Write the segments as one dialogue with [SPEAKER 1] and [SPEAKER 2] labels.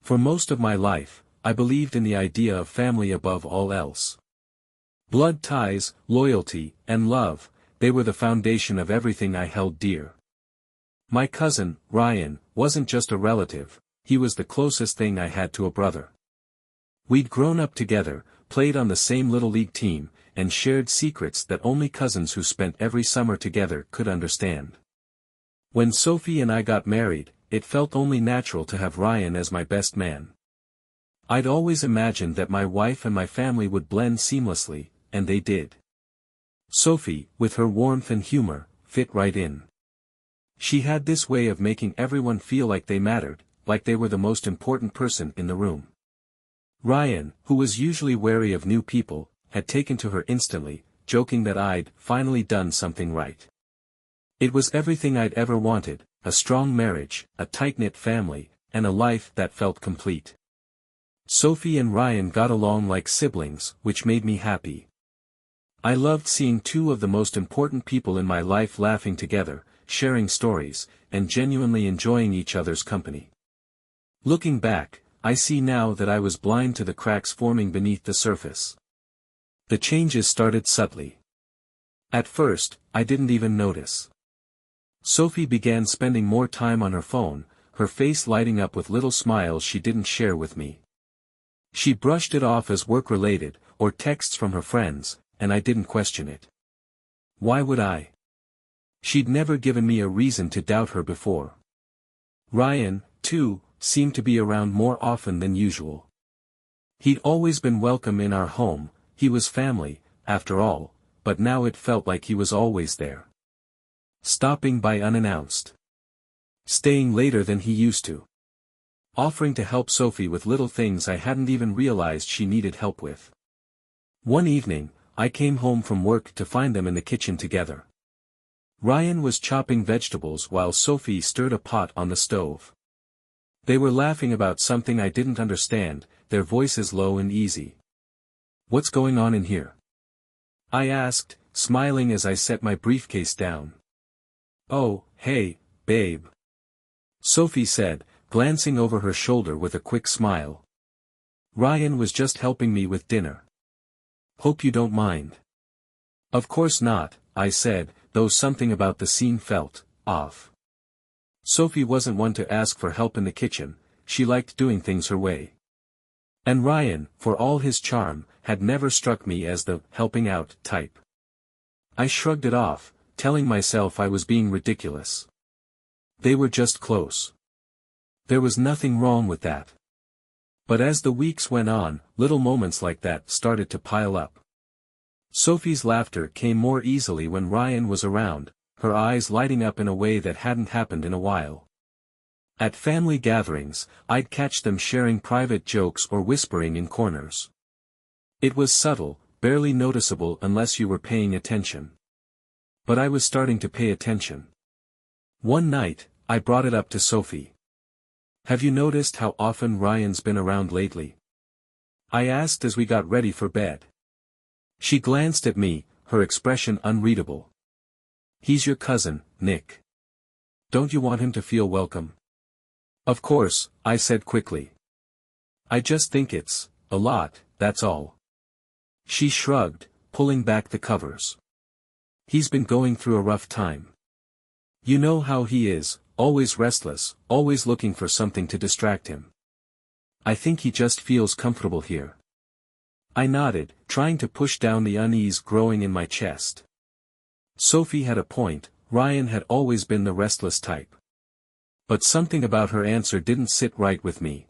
[SPEAKER 1] For most of my life, I believed in the idea of family above all else. Blood ties, loyalty, and love, they were the foundation of everything I held dear. My cousin, Ryan, wasn't just a relative, he was the closest thing I had to a brother. We'd grown up together, played on the same little league team, and shared secrets that only cousins who spent every summer together could understand. When Sophie and I got married, it felt only natural to have Ryan as my best man. I'd always imagined that my wife and my family would blend seamlessly, and they did. Sophie, with her warmth and humor, fit right in. She had this way of making everyone feel like they mattered, like they were the most important person in the room. Ryan, who was usually wary of new people, had taken to her instantly, joking that I'd finally done something right. It was everything I'd ever wanted, a strong marriage, a tight-knit family, and a life that felt complete. Sophie and Ryan got along like siblings, which made me happy. I loved seeing two of the most important people in my life laughing together, sharing stories, and genuinely enjoying each other's company. Looking back, I see now that I was blind to the cracks forming beneath the surface. The changes started subtly. At first, I didn't even notice. Sophie began spending more time on her phone, her face lighting up with little smiles she didn't share with me. She brushed it off as work-related, or texts from her friends, and I didn't question it. Why would I? She'd never given me a reason to doubt her before. Ryan, too, seemed to be around more often than usual. He'd always been welcome in our home, he was family, after all, but now it felt like he was always there. Stopping by unannounced. Staying later than he used to. Offering to help Sophie with little things I hadn't even realized she needed help with. One evening, I came home from work to find them in the kitchen together. Ryan was chopping vegetables while Sophie stirred a pot on the stove. They were laughing about something I didn't understand, their voices low and easy. "What's going on in here?" I asked, smiling as I set my briefcase down. "Oh, hey, babe," Sophie said, glancing over her shoulder with a quick smile. "Ryan was just helping me with dinner. Hope you don't mind." "Of course not," I said, though something about the scene felt off. Sophie wasn't one to ask for help in the kitchen, she liked doing things her way. And Ryan, for all his charm, had never struck me as the helping out type. I shrugged it off, telling myself I was being ridiculous. They were just close. There was nothing wrong with that. But as the weeks went on, little moments like that started to pile up. Sophie's laughter came more easily when Ryan was around, her eyes lighting up in a way that hadn't happened in a while. At family gatherings, I'd catch them sharing private jokes or whispering in corners. It was subtle, barely noticeable unless you were paying attention. But I was starting to pay attention. One night, I brought it up to Sophie. "Have you noticed how often Ryan's been around lately?" I asked as we got ready for bed. She glanced at me, her expression unreadable. "He's your cousin, Nick. Don't you want him to feel welcome?" "Of course," I said quickly. "I just think it's a lot, that's all." She shrugged, pulling back the covers. "He's been going through a rough time. You know how he is, always restless, always looking for something to distract him. I think he just feels comfortable here." I nodded, trying to push down the unease growing in my chest. Sophie had a point, Ryan had always been the restless type. But something about her answer didn't sit right with me.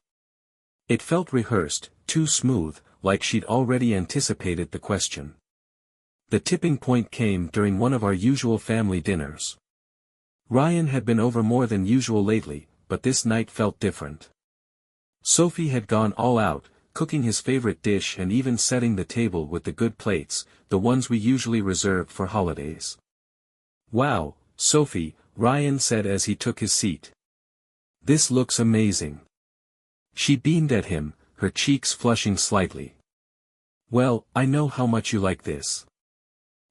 [SPEAKER 1] It felt rehearsed, too smooth, like she'd already anticipated the question. The tipping point came during one of our usual family dinners. Ryan had been over more than usual lately, but this night felt different. Sophie had gone all out, cooking his favorite dish and even setting the table with the good plates, the ones we usually reserved for holidays. "Wow, Sophie," Ryan said as he took his seat. "This looks amazing." She beamed at him, her cheeks flushing slightly. "Well, I know how much you like this."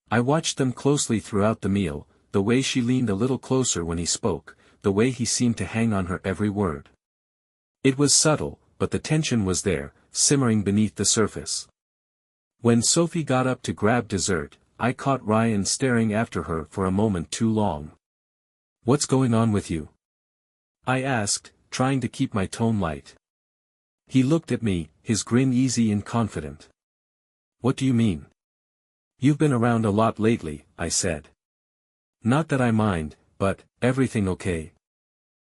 [SPEAKER 1] I watched them closely throughout the meal, the way she leaned a little closer when he spoke, the way he seemed to hang on her every word. It was subtle, but the tension was there, simmering beneath the surface. When Sophie got up to grab dessert, I caught Ryan staring after her for a moment too long. "What's going on with you?" I asked, trying to keep my tone light. He looked at me, his grin easy and confident. "What do you mean?" "You've been around a lot lately," I said. "Not that I mind, but, everything okay?"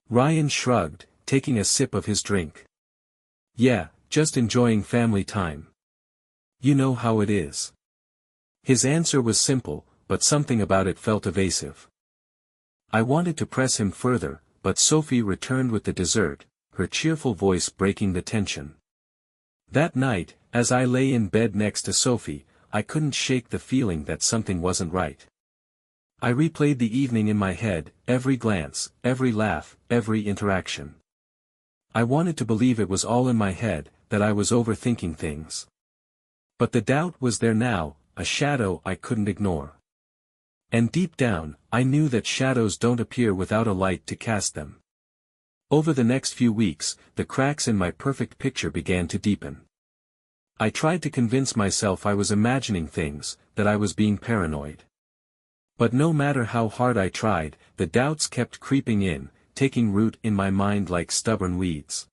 [SPEAKER 1] Ryan shrugged, taking a sip of his drink. "Yeah, just enjoying family time. You know how it is." His answer was simple, but something about it felt evasive. I wanted to press him further, but Sophie returned with the dessert, her cheerful voice breaking the tension. That night, as I lay in bed next to Sophie, I couldn't shake the feeling that something wasn't right. I replayed the evening in my head, every glance, every laugh, every interaction. I wanted to believe it was all in my head, that I was overthinking things. But the doubt was there now, a shadow I couldn't ignore. And deep down, I knew that shadows don't appear without a light to cast them. Over the next few weeks, the cracks in my perfect picture began to deepen. I tried to convince myself I was imagining things, that I was being paranoid. But no matter how hard I tried, the doubts kept creeping in, taking root in my mind like stubborn weeds.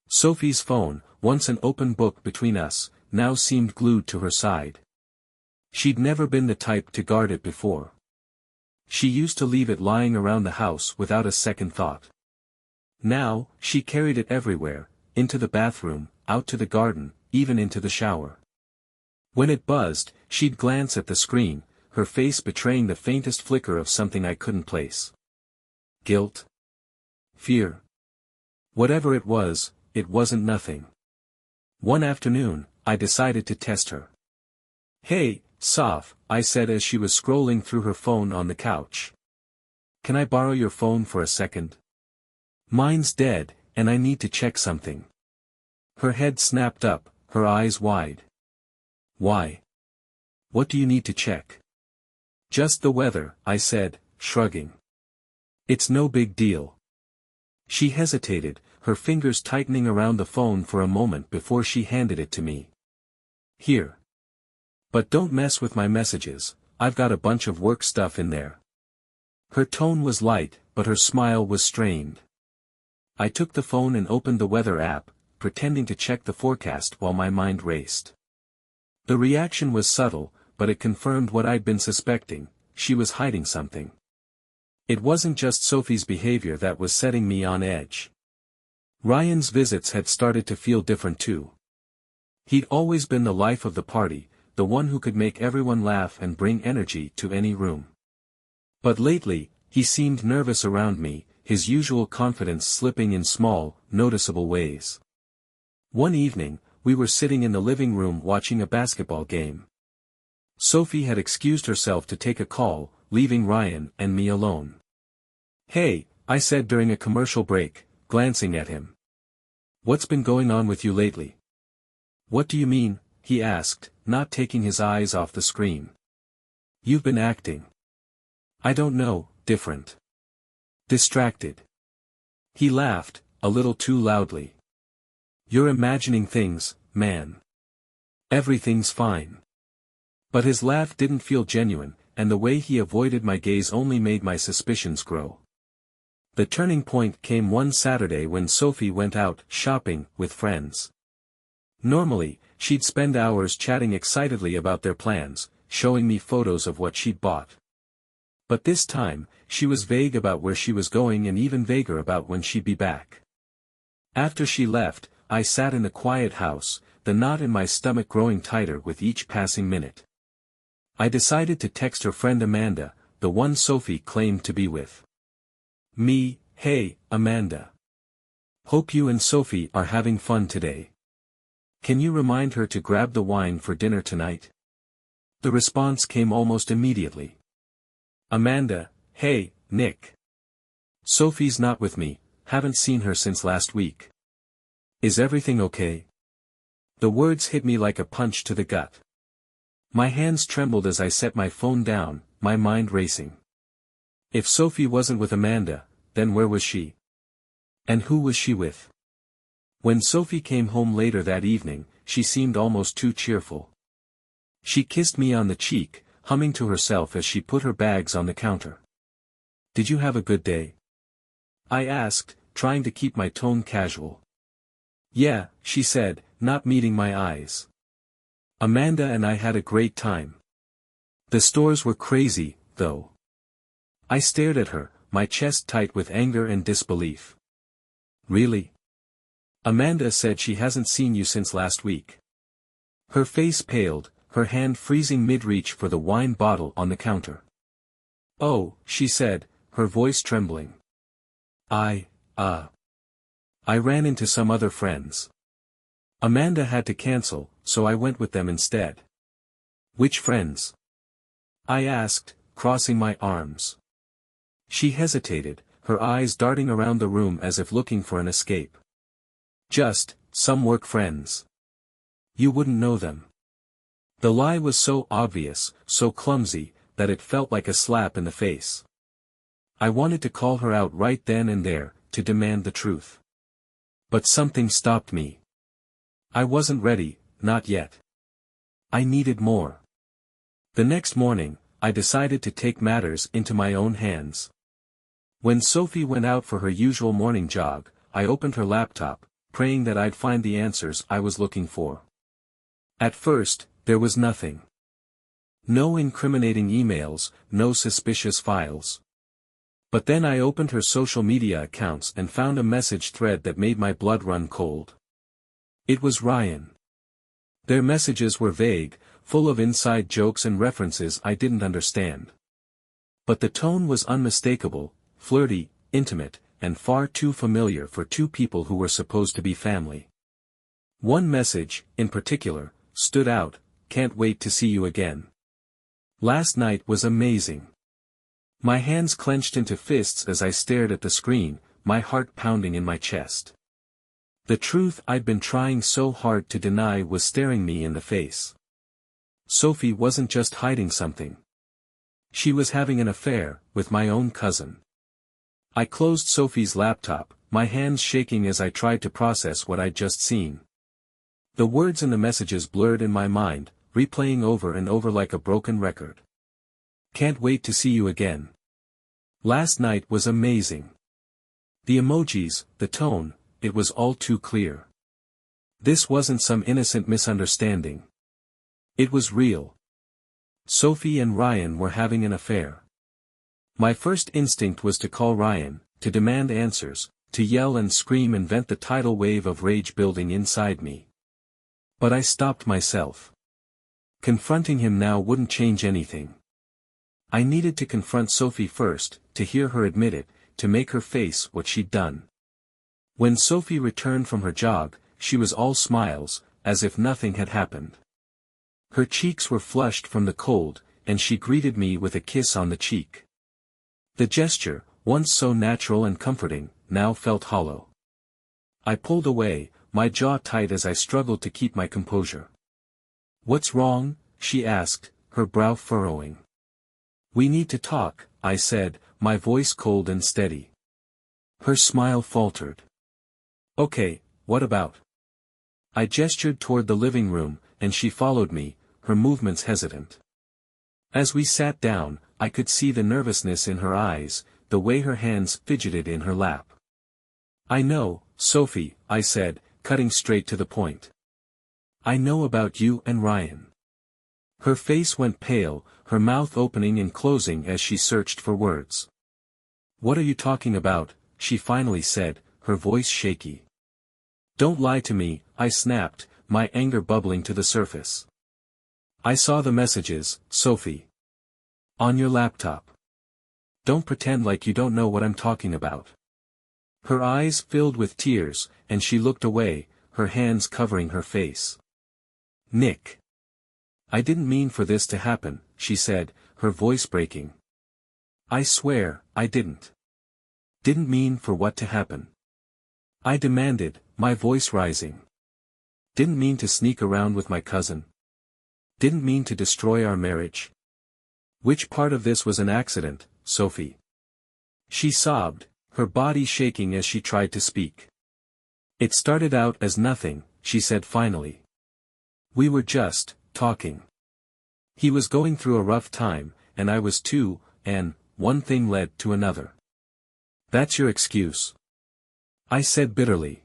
[SPEAKER 1] Sophie's phone, once an open book between us, now seemed glued to her side. She'd never been the type to guard it before. She used to leave it lying around the house without a second thought. Now, she carried it everywhere, into the bathroom, out to the garden, even into the shower. When it buzzed, she'd glance at the screen, her face betraying the faintest flicker of something I couldn't place. Guilt? Fear? Whatever it wasn't nothing. One afternoon, I decided to test her. "Hey, Soph," I said as she was scrolling through her phone on the couch. "Can I borrow your phone for a second? Mine's dead, and I need to check something." Her head snapped up, her eyes wide. "Why? What do you need to check?" "Just the weather," I said, shrugging. "It's no big deal." She hesitated, her fingers tightening around the phone for a moment before she handed it to me. "Here. But don't mess with my messages, I've got a bunch of work stuff in there." Her tone was light, but her smile was strained. I took the phone and opened the weather app, pretending to check the forecast while my mind raced. The reaction was subtle, but it confirmed what I'd been suspecting: she was hiding something. It wasn't just Sophie's behavior that was setting me on edge. Ryan's visits had started to feel different too. He'd always been the life of the party, the one who could make everyone laugh and bring energy to any room. But lately, he seemed nervous around me, his usual confidence slipping in small, noticeable ways. One evening, we were sitting in the living room watching a basketball game. Sophie had excused herself to take a call, leaving Ryan and me alone. "Hey," I said during a commercial break, glancing at him. "What's been going on with you lately?" "What do you mean?" he asked, not taking his eyes off the screen. "You've been acting. I don't know, different. Distracted." He laughed, a little too loudly. "You're imagining things, man. Everything's fine." But his laugh didn't feel genuine, and the way he avoided my gaze only made my suspicions grow. The turning point came one Saturday when Sophie went out shopping with friends. Normally, she'd spend hours chatting excitedly about their plans, showing me photos of what she'd bought. But this time, she was vague about where she was going and even vaguer about when she'd be back. After she left, I sat in the quiet house, the knot in my stomach growing tighter with each passing minute. I decided to text her friend Amanda, the one Sophie claimed to be with. Me, "Hey, Amanda. Hope you and Sophie are having fun today. Can you remind her to grab the wine for dinner tonight?" The response came almost immediately. "Amanda, hey, Nick. Sophie's not with me, haven't seen her since last week. Is everything okay?" The words hit me like a punch to the gut. My hands trembled as I set my phone down, my mind racing. If Sophie wasn't with Amanda, then where was she? And who was she with? When Sophie came home later that evening, she seemed almost too cheerful. She kissed me on the cheek, humming to herself as she put her bags on the counter. "Did you have a good day?" I asked, trying to keep my tone casual. "Yeah," she said, not meeting my eyes. "Amanda and I had a great time. The stores were crazy, though." I stared at her, my chest tight with anger and disbelief. "Really? Amanda said she hasn't seen you since last week." Her face paled, her hand freezing mid-reach for the wine bottle on the counter. "Oh," she said, her voice trembling. I ran into some other friends. Amanda had to cancel, so I went with them instead." "Which friends?" I asked, crossing my arms. She hesitated, her eyes darting around the room as if looking for an escape. "Just, some work friends. You wouldn't know them." The lie was so obvious, so clumsy, that it felt like a slap in the face. I wanted to call her out right then and there, to demand the truth. But something stopped me. I wasn't ready, not yet. I needed more. The next morning, I decided to take matters into my own hands. When Sophie went out for her usual morning jog, I opened her laptop, praying that I'd find the answers I was looking for. At first, there was nothing. No incriminating emails, no suspicious files. But then I opened her social media accounts and found a message thread that made my blood run cold. It was Ryan. Their messages were vague, full of inside jokes and references I didn't understand. But the tone was unmistakable, flirty, intimate, and far too familiar for two people who were supposed to be family. One message, in particular, stood out: "Can't wait to see you again. Last night was amazing." My hands clenched into fists as I stared at the screen, my heart pounding in my chest. The truth I'd been trying so hard to deny was staring me in the face. Sophie wasn't just hiding something. She was having an affair, with my own cousin. I closed Sophie's laptop, my hands shaking as I tried to process what I'd just seen. The words in the messages blurred in my mind, replaying over and over like a broken record. "Can't wait to see you again. Last night was amazing." The emojis, the tone, it was all too clear. This wasn't some innocent misunderstanding. It was real. Sophie and Ryan were having an affair. My first instinct was to call Ryan, to demand answers, to yell and scream and vent the tidal wave of rage building inside me. But I stopped myself. Confronting him now wouldn't change anything. I needed to confront Sophie first, to hear her admit it, to make her face what she'd done. When Sophie returned from her jog, she was all smiles, as if nothing had happened. Her cheeks were flushed from the cold, and she greeted me with a kiss on the cheek. The gesture, once so natural and comforting, now felt hollow. I pulled away, my jaw tight as I struggled to keep my composure. "What's wrong?" she asked, her brow furrowing. "We need to talk," I said, my voice cold and steady. Her smile faltered. "Okay, what about?" I gestured toward the living room, and she followed me, her movements hesitant. As we sat down, I could see the nervousness in her eyes, the way her hands fidgeted in her lap. "I know, Sophie," I said, cutting straight to the point. "I know about you and Ryan." Her face went pale, her mouth opening and closing as she searched for words. "What are you talking about?" she finally said, her voice shaky. "Don't lie to me," I snapped, my anger bubbling to the surface. "I saw the messages, Sophie. On your laptop. Don't pretend like you don't know what I'm talking about." Her eyes filled with tears, and she looked away, her hands covering her face. "Nick. I didn't mean for this to happen," she said, her voice breaking. "I swear, I didn't. Didn't mean for what to happen." I demanded, my voice rising. "Didn't mean to sneak around with my cousin. Didn't mean to destroy our marriage. Which part of this was an accident, Sophie?" She sobbed, her body shaking as she tried to speak. It started out as nothing, she said finally. We were just talking. He was going through a rough time, and I was too, and one thing led to another. That's your excuse? I said bitterly.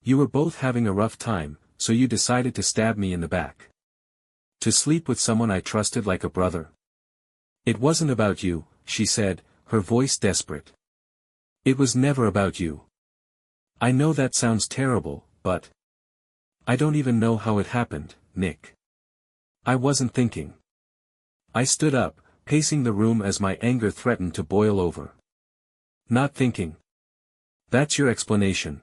[SPEAKER 1] You were both having a rough time, so you decided to stab me in the back. To sleep with someone I trusted like a brother. It wasn't about you, she said, her voice desperate. It was never about you. I know that sounds terrible, but I don't even know how it happened, Nick. I wasn't thinking. I stood up, pacing the room as my anger threatened to boil over. Not thinking. That's your explanation.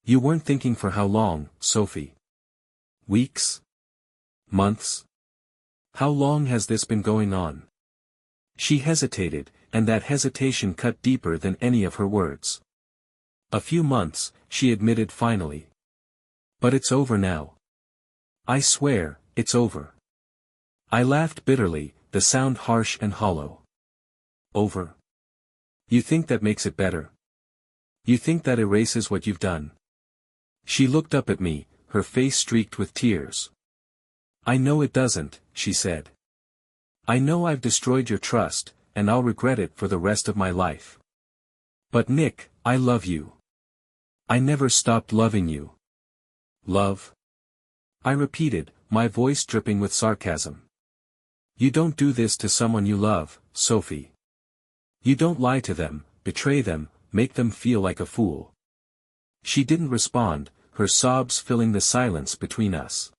[SPEAKER 1] You weren't thinking for how long, Sophie? Weeks? Months? How long has this been going on? She hesitated, and that hesitation cut deeper than any of her words. A few months, she admitted finally. But it's over now. I swear, it's over. I laughed bitterly, the sound harsh and hollow. Over? You think that makes it better? You think that erases what you've done? She looked up at me, her face streaked with tears. I know it doesn't, she said. I know I've destroyed your trust, and I'll regret it for the rest of my life. But Nick, I love you. I never stopped loving you. Love? I repeated, my voice dripping with sarcasm. You don't do this to someone you love, Sophie. You don't lie to them, betray them, make them feel like a fool. She didn't respond, her sobs filling the silence between us.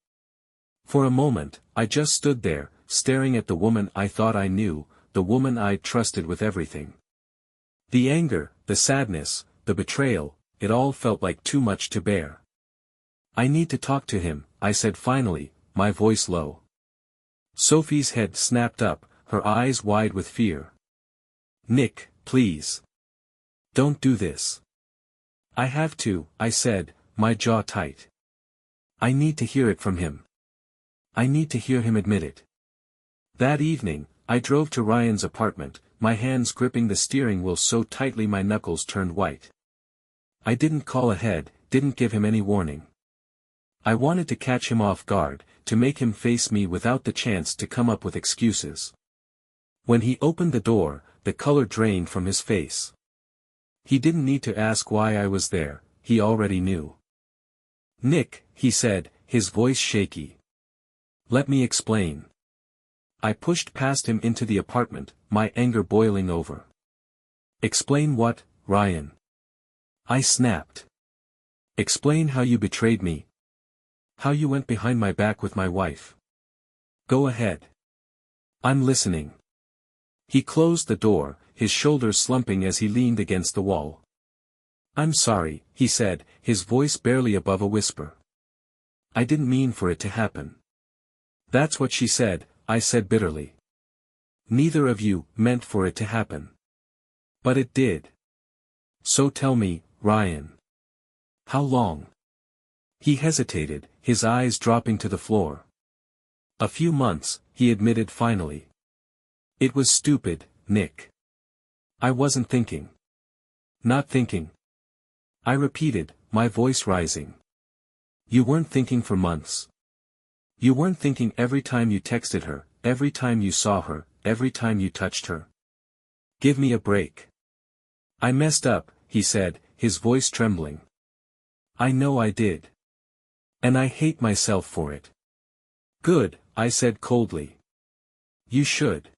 [SPEAKER 1] For a moment, I just stood there, staring at the woman I thought I knew, the woman I'd trusted with everything. The anger, the sadness, the betrayal, it all felt like too much to bear. I need to talk to him, I said finally, my voice low. Sophie's head snapped up, her eyes wide with fear. Nick, please. Don't do this. I have to, I said, my jaw tight. I need to hear it from him. I need to hear him admit it. That evening, I drove to Ryan's apartment, my hands gripping the steering wheel so tightly my knuckles turned white. I didn't call ahead, didn't give him any warning. I wanted to catch him off guard, to make him face me without the chance to come up with excuses. When he opened the door, the color drained from his face. He didn't need to ask why I was there, he already knew. Nick, he said, his voice shaky. Let me explain. I pushed past him into the apartment, my anger boiling over. Explain what, Ryan? I snapped. Explain how you betrayed me. How you went behind my back with my wife. Go ahead. I'm listening. He closed the door, his shoulders slumping as he leaned against the wall. I'm sorry, he said, his voice barely above a whisper. I didn't mean for it to happen. That's what she said, I said bitterly. Neither of you meant for it to happen. But it did. So tell me, Ryan. How long? He hesitated, his eyes dropping to the floor. A few months, he admitted finally. It was stupid, Nick. I wasn't thinking. Not thinking. I repeated, my voice rising. You weren't thinking for months. You weren't thinking every time you texted her, every time you saw her, every time you touched her. Give me a break. I messed up, he said, his voice trembling. I know I did. And I hate myself for it. Good, I said coldly. You should.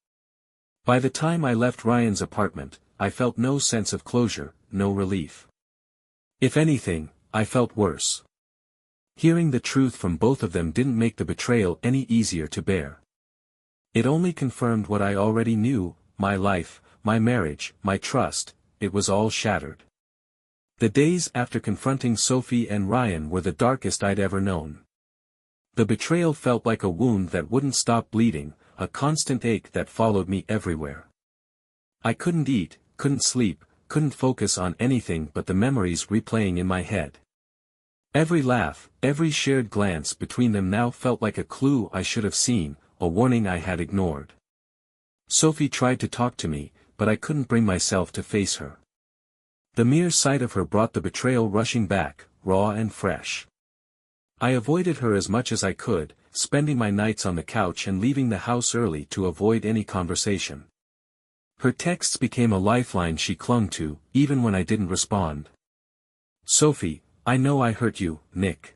[SPEAKER 1] By the time I left Ryan's apartment, I felt no sense of closure, no relief. If anything, I felt worse. Hearing the truth from both of them didn't make the betrayal any easier to bear. It only confirmed what I already knew, my life, my marriage, my trust, it was all shattered. The days after confronting Sophie and Ryan were the darkest I'd ever known. The betrayal felt like a wound that wouldn't stop bleeding, a constant ache that followed me everywhere. I couldn't eat, couldn't sleep, couldn't focus on anything but the memories replaying in my head. Every laugh, every shared glance between them now felt like a clue I should have seen, a warning I had ignored. Sophie tried to talk to me, but I couldn't bring myself to face her. The mere sight of her brought the betrayal rushing back, raw and fresh. I avoided her as much as I could, spending my nights on the couch and leaving the house early to avoid any conversation. Her texts became a lifeline she clung to, even when I didn't respond. Sophie, I know I hurt you, Nick.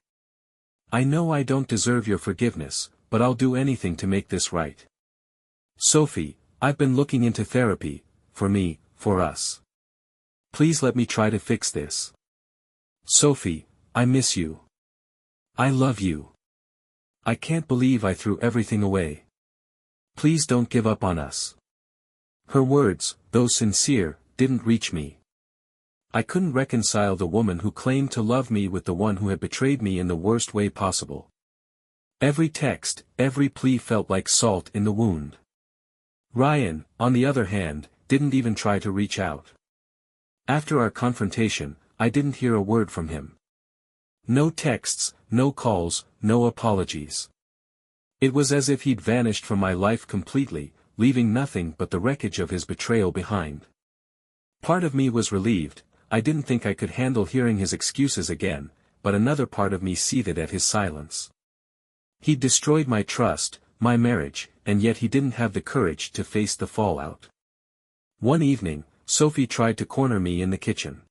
[SPEAKER 1] I know I don't deserve your forgiveness, but I'll do anything to make this right. Sophie, I've been looking into therapy, for me, for us. Please let me try to fix this. Sophie, I miss you. I love you. I can't believe I threw everything away. Please don't give up on us. Her words, though sincere, didn't reach me. I couldn't reconcile the woman who claimed to love me with the one who had betrayed me in the worst way possible. Every text, every plea felt like salt in the wound. Ryan, on the other hand, didn't even try to reach out. After our confrontation, I didn't hear a word from him. No texts, no calls, no apologies. It was as if he'd vanished from my life completely, leaving nothing but the wreckage of his betrayal behind. Part of me was relieved. I didn't think I could handle hearing his excuses again, but another part of me seethed at his silence. He'd destroyed my trust, my marriage, and yet he didn't have the courage to face the fallout. One evening, Sophie tried to corner me in the kitchen.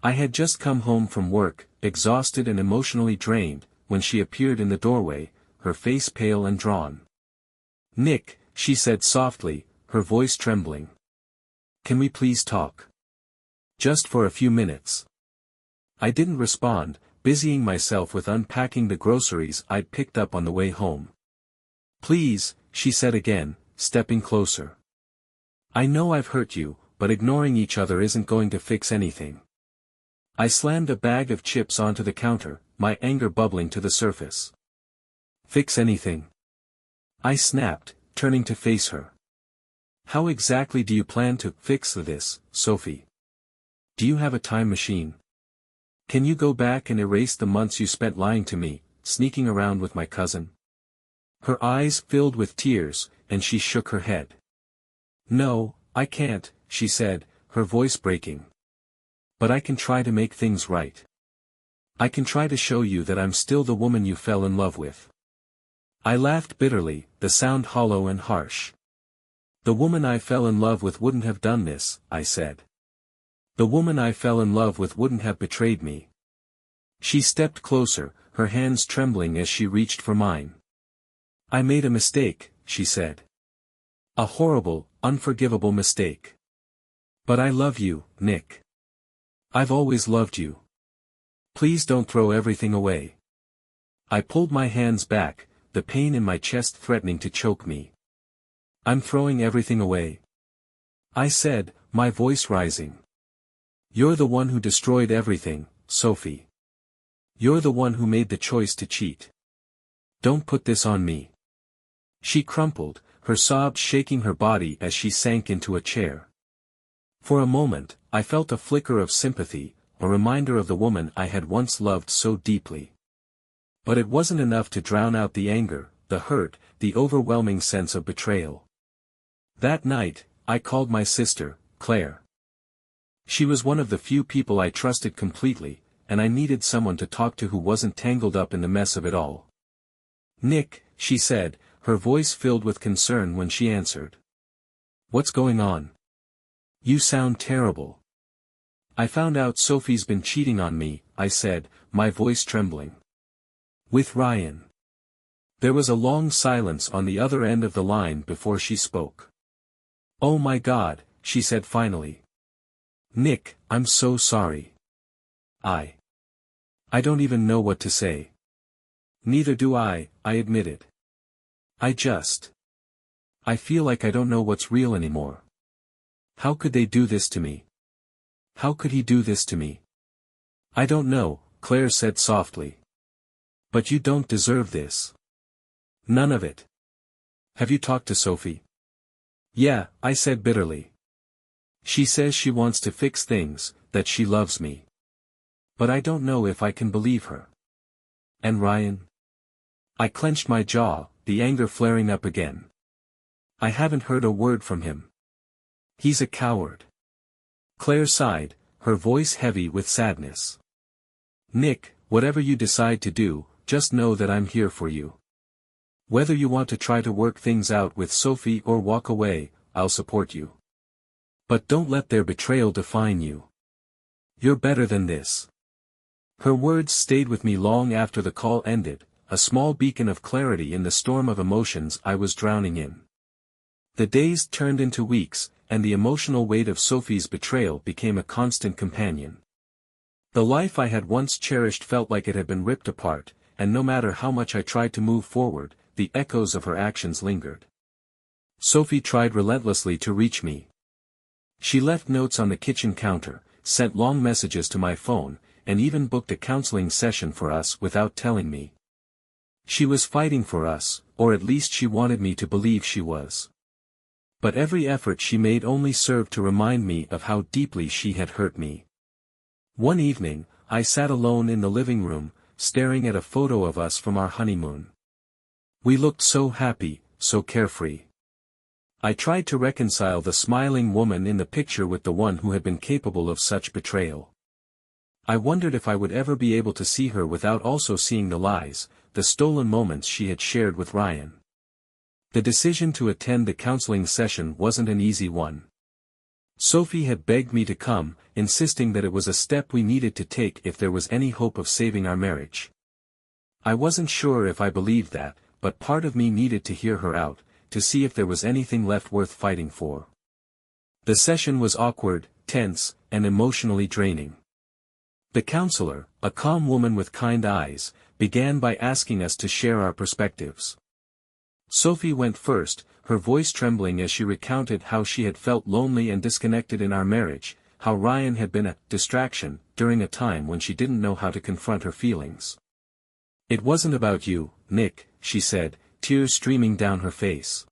[SPEAKER 1] I had just come home from work, exhausted and emotionally drained, when she appeared in the doorway, her face pale and drawn. Nick, she said softly, her voice trembling. Can we please talk? Just for a few minutes. I didn't respond, busying myself with unpacking the groceries I'd picked up on the way home. Please, she said again, stepping closer. I know I've hurt you, but ignoring each other isn't going to fix anything. I slammed a bag of chips onto the counter, my anger bubbling to the surface. Fix anything? I snapped, turning to face her. How exactly do you plan to fix this, Sophie? Do you have a time machine? Can you go back and erase the months you spent lying to me, sneaking around with my cousin? Her eyes filled with tears, and she shook her head. No, I can't, she said, her voice breaking. But I can try to make things right. I can try to show you that I'm still the woman you fell in love with. I laughed bitterly, the sound hollow and harsh. The woman I fell in love with wouldn't have done this, I said. The woman I fell in love with wouldn't have betrayed me. She stepped closer, her hands trembling as she reached for mine. I made a mistake, she said. A horrible, unforgivable mistake. But I love you, Nick. I've always loved you. Please don't throw everything away. I pulled my hands back, the pain in my chest threatening to choke me. I'm throwing everything away. I said, my voice rising. You're the one who destroyed everything, Sophie. You're the one who made the choice to cheat. Don't put this on me. She crumpled, her sobs shaking her body as she sank into a chair. For a moment, I felt a flicker of sympathy, a reminder of the woman I had once loved so deeply. But it wasn't enough to drown out the anger, the hurt, the overwhelming sense of betrayal. That night, I called my sister, Claire. She was one of the few people I trusted completely, and I needed someone to talk to who wasn't tangled up in the mess of it all. Nick, she said, her voice filled with concern when she answered. What's going on? You sound terrible. I found out Sophie's been cheating on me, I said, my voice trembling. With Ryan. There was a long silence on the other end of the line before she spoke. Oh my God, she said finally. Nick, I'm so sorry. I don't even know what to say. Neither do I admitted. I feel like I don't know what's real anymore. How could they do this to me? How could he do this to me? I don't know, Claire said softly. But you don't deserve this. None of it. Have you talked to Sophie? Yeah, I said bitterly. She says she wants to fix things, that she loves me. But I don't know if I can believe her. And Ryan? I clenched my jaw, the anger flaring up again. I haven't heard a word from him. He's a coward. Claire sighed, her voice heavy with sadness. Nick, whatever you decide to do, just know that I'm here for you. Whether you want to try to work things out with Sophie or walk away, I'll support you. But don't let their betrayal define you. You're better than this." Her words stayed with me long after the call ended, a small beacon of clarity in the storm of emotions I was drowning in. The days turned into weeks, and the emotional weight of Sophie's betrayal became a constant companion. The life I had once cherished felt like it had been ripped apart, and no matter how much I tried to move forward, the echoes of her actions lingered. Sophie tried relentlessly to reach me. She left notes on the kitchen counter, sent long messages to my phone, and even booked a counseling session for us without telling me. She was fighting for us, or at least she wanted me to believe she was. But every effort she made only served to remind me of how deeply she had hurt me. One evening, I sat alone in the living room, staring at a photo of us from our honeymoon. We looked so happy, so carefree. I tried to reconcile the smiling woman in the picture with the one who had been capable of such betrayal. I wondered if I would ever be able to see her without also seeing the lies, the stolen moments she had shared with Ryan. The decision to attend the counseling session wasn't an easy one. Sophie had begged me to come, insisting that it was a step we needed to take if there was any hope of saving our marriage. I wasn't sure if I believed that, but part of me needed to hear her out, to see if there was anything left worth fighting for. The session was awkward, tense, and emotionally draining. The counselor, a calm woman with kind eyes, began by asking us to share our perspectives. Sophie went first, her voice trembling as she recounted how she had felt lonely and disconnected in our marriage, how Ryan had been a distraction during a time when she didn't know how to confront her feelings. "It wasn't about you, Nick," she said, tears streaming down her face.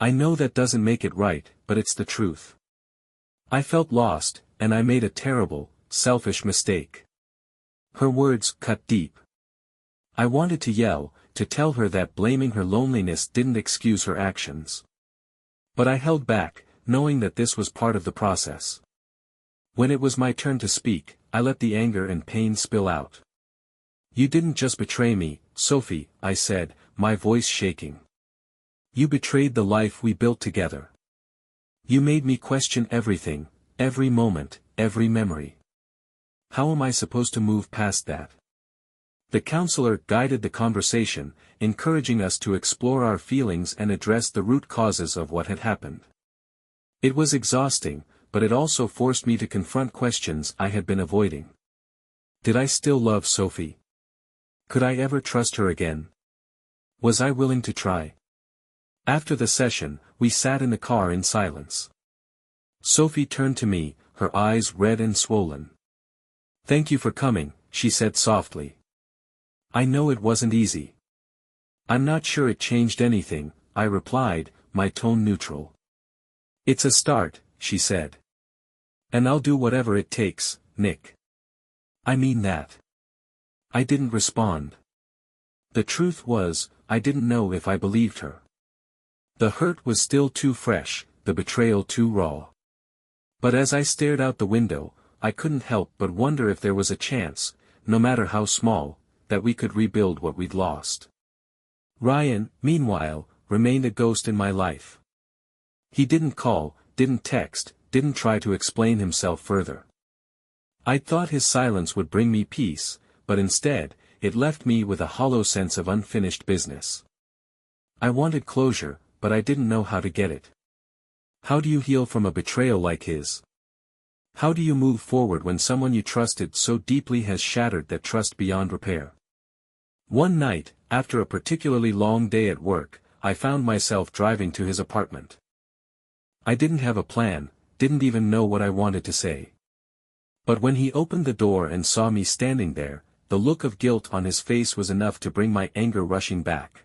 [SPEAKER 1] "I know that doesn't make it right, but it's the truth. I felt lost, and I made a terrible, selfish mistake." Her words cut deep. I wanted to yell, to tell her that blaming her loneliness didn't excuse her actions. But I held back, knowing that this was part of the process. When it was my turn to speak, I let the anger and pain spill out. "You didn't just betray me, Sophie," I said, my voice shaking. "You betrayed the life we built together. You made me question everything, every moment, every memory. How am I supposed to move past that?" The counselor guided the conversation, encouraging us to explore our feelings and address the root causes of what had happened. It was exhausting, but it also forced me to confront questions I had been avoiding. Did I still love Sophie? Could I ever trust her again? Was I willing to try? After the session, we sat in the car in silence. Sophie turned to me, her eyes red and swollen. "Thank you for coming," she said softly. "I know it wasn't easy." "I'm not sure it changed anything," I replied, my tone neutral. "It's a start," she said. "And I'll do whatever it takes, Nick." "I mean that." I didn't respond. The truth was, I didn't know if I believed her. The hurt was still too fresh, the betrayal too raw. But as I stared out the window, I couldn't help but wonder if there was a chance, no matter how small, that we could rebuild what we'd lost. Ryan, meanwhile, remained a ghost in my life. He didn't call, didn't text, didn't try to explain himself further. I'd thought his silence would bring me peace, but instead, it left me with a hollow sense of unfinished business. I wanted closure, but I didn't know how to get it. How do you heal from a betrayal like his? How do you move forward when someone you trusted so deeply has shattered that trust beyond repair? One night, after a particularly long day at work, I found myself driving to his apartment. I didn't have a plan, didn't even know what I wanted to say. But when he opened the door and saw me standing there, the look of guilt on his face was enough to bring my anger rushing back.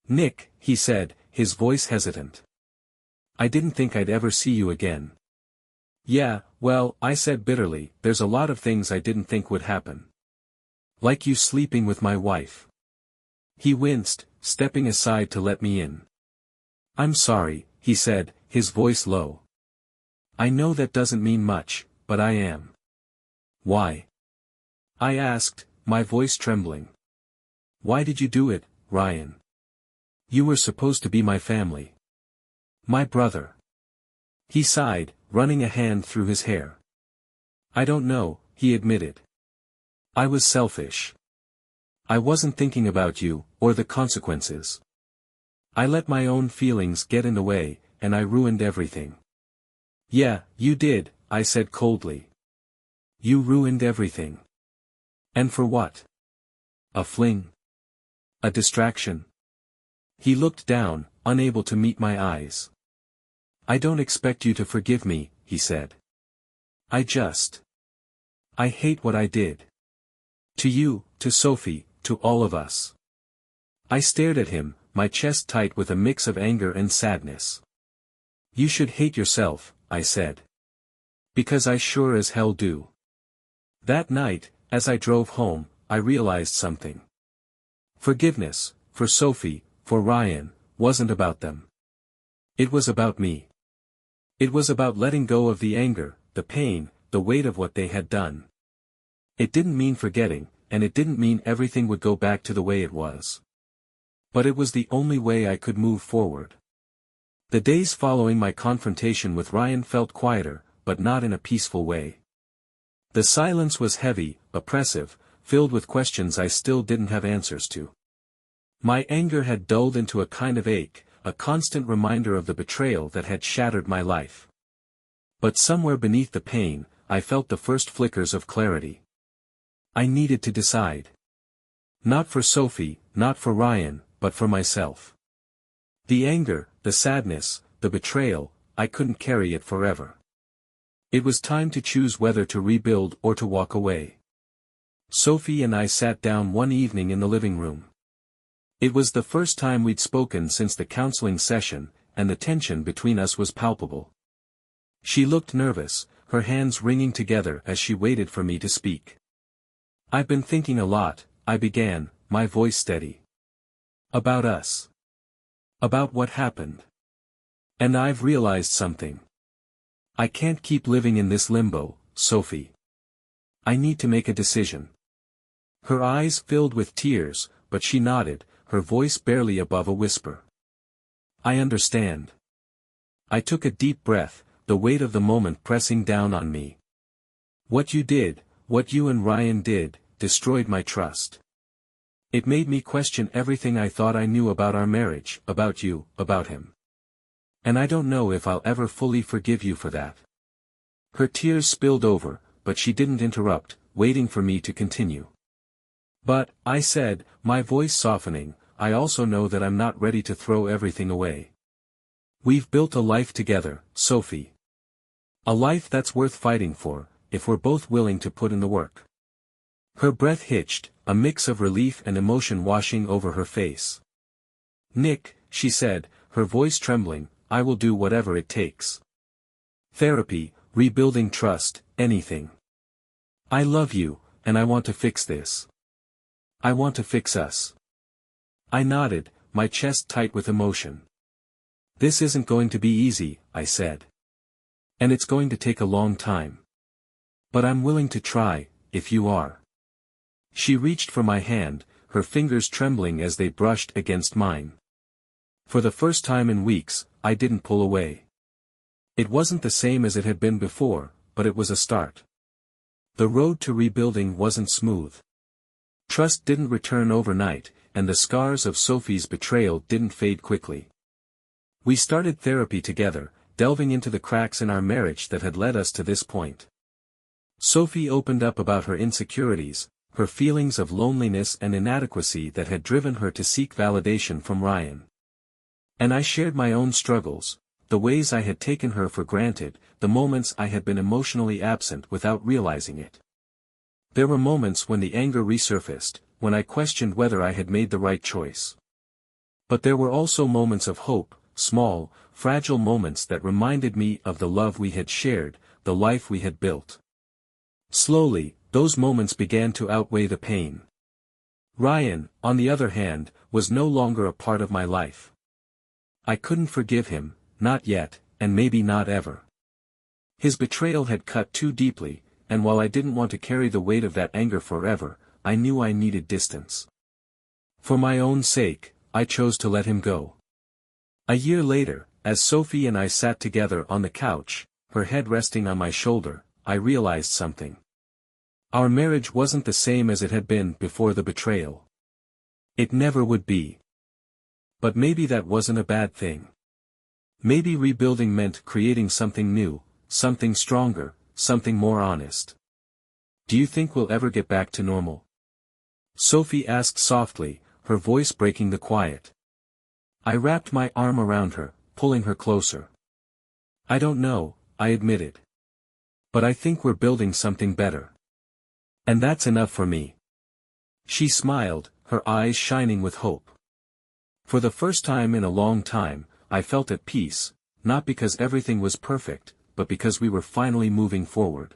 [SPEAKER 1] "Nick," he said, his voice hesitant. "I didn't think I'd ever see you again." "Yeah, well," I said bitterly, "there's a lot of things I didn't think would happen. Like you sleeping with my wife." He winced, stepping aside to let me in. "I'm sorry," he said, his voice low. "I know that doesn't mean much, but I am." "Why?" I asked, my voice trembling. Why did you do it, Ryan? You were supposed to be my family. My brother. He sighed, running a hand through his hair. I don't know, he admitted. I was selfish. I wasn't thinking about you, or the consequences. I let my own feelings get in the way, and I ruined everything. Yeah, you did, I said coldly. You ruined everything. And for what? A fling? A distraction? He looked down, unable to meet my eyes. I don't expect you to forgive me, he said. I hate what I did. To you, to Sophie, to all of us. I stared at him, my chest tight with a mix of anger and sadness. You should hate yourself, I said. Because I sure as hell do. That night, as I drove home, I realized something. Forgiveness, for Sophie, for Ryan, wasn't about them. It was about me. It was about letting go of the anger, the pain, the weight of what they had done. It didn't mean forgetting, and it didn't mean everything would go back to the way it was. But it was the only way I could move forward. The days following my confrontation with Ryan felt quieter, but not in a peaceful way. The silence was heavy, oppressive, filled with questions I still didn't have answers to. My anger had dulled into a kind of ache, a constant reminder of the betrayal that had shattered my life. But somewhere beneath the pain, I felt the first flickers of clarity. I needed to decide. Not for Sophie, not for Ryan, but for myself. The anger, the sadness, the betrayal, I couldn't carry it forever. It was time to choose whether to rebuild or to walk away. Sophie and I sat down one evening in the living room. It was the first time we'd spoken since the counseling session, and the tension between us was palpable. She looked nervous, her hands wringing together as she waited for me to speak. I've been thinking a lot, I began, my voice steady. About us. About what happened. And I've realized something. I can't keep living in this limbo, Sophie. I need to make a decision. Her eyes filled with tears, but she nodded, her voice barely above a whisper. I understand. I took a deep breath, the weight of the moment pressing down on me. What you did, what you and Ryan did, destroyed my trust. It made me question everything I thought I knew about our marriage, about you, about him. And I don't know if I'll ever fully forgive you for that. Her tears spilled over, but she didn't interrupt, waiting for me to continue. But, I said, my voice softening, I also know that I'm not ready to throw everything away. We've built a life together, Sophie. A life that's worth fighting for, if we're both willing to put in the work. Her breath hitched, a mix of relief and emotion washing over her face. Nick, she said, her voice trembling, I will do whatever it takes. Therapy, rebuilding trust, anything. I love you, and I want to fix this. I want to fix us. I nodded, my chest tight with emotion. This isn't going to be easy, I said. And it's going to take a long time. But I'm willing to try, if you are. She reached for my hand, her fingers trembling as they brushed against mine. For the first time in weeks, I didn't pull away. It wasn't the same as it had been before, but it was a start. The road to rebuilding wasn't smooth. Trust didn't return overnight, and the scars of Sophie's betrayal didn't fade quickly. We started therapy together, delving into the cracks in our marriage that had led us to this point. Sophie opened up about her insecurities, her feelings of loneliness and inadequacy that had driven her to seek validation from Ryan. And I shared my own struggles, the ways I had taken her for granted, the moments I had been emotionally absent without realizing it. There were moments when the anger resurfaced, when I questioned whether I had made the right choice. But there were also moments of hope, small, fragile moments that reminded me of the love we had shared, the life we had built. Slowly, those moments began to outweigh the pain. Ryan, on the other hand, was no longer a part of my life. I couldn't forgive him, not yet, and maybe not ever. His betrayal had cut too deeply, and while I didn't want to carry the weight of that anger forever, I knew I needed distance. For my own sake, I chose to let him go. A year later, as Sophie and I sat together on the couch, her head resting on my shoulder, I realized something. Our marriage wasn't the same as it had been before the betrayal. It never would be. But maybe that wasn't a bad thing. Maybe rebuilding meant creating something new, something stronger, something more honest. Do you think we'll ever get back to normal? Sophie asked softly, her voice breaking the quiet. I wrapped my arm around her, pulling her closer. I don't know, I admitted. But I think we're building something better. And that's enough for me. She smiled, her eyes shining with hope. For the first time in a long time, I felt at peace, not because everything was perfect, but because we were finally moving forward.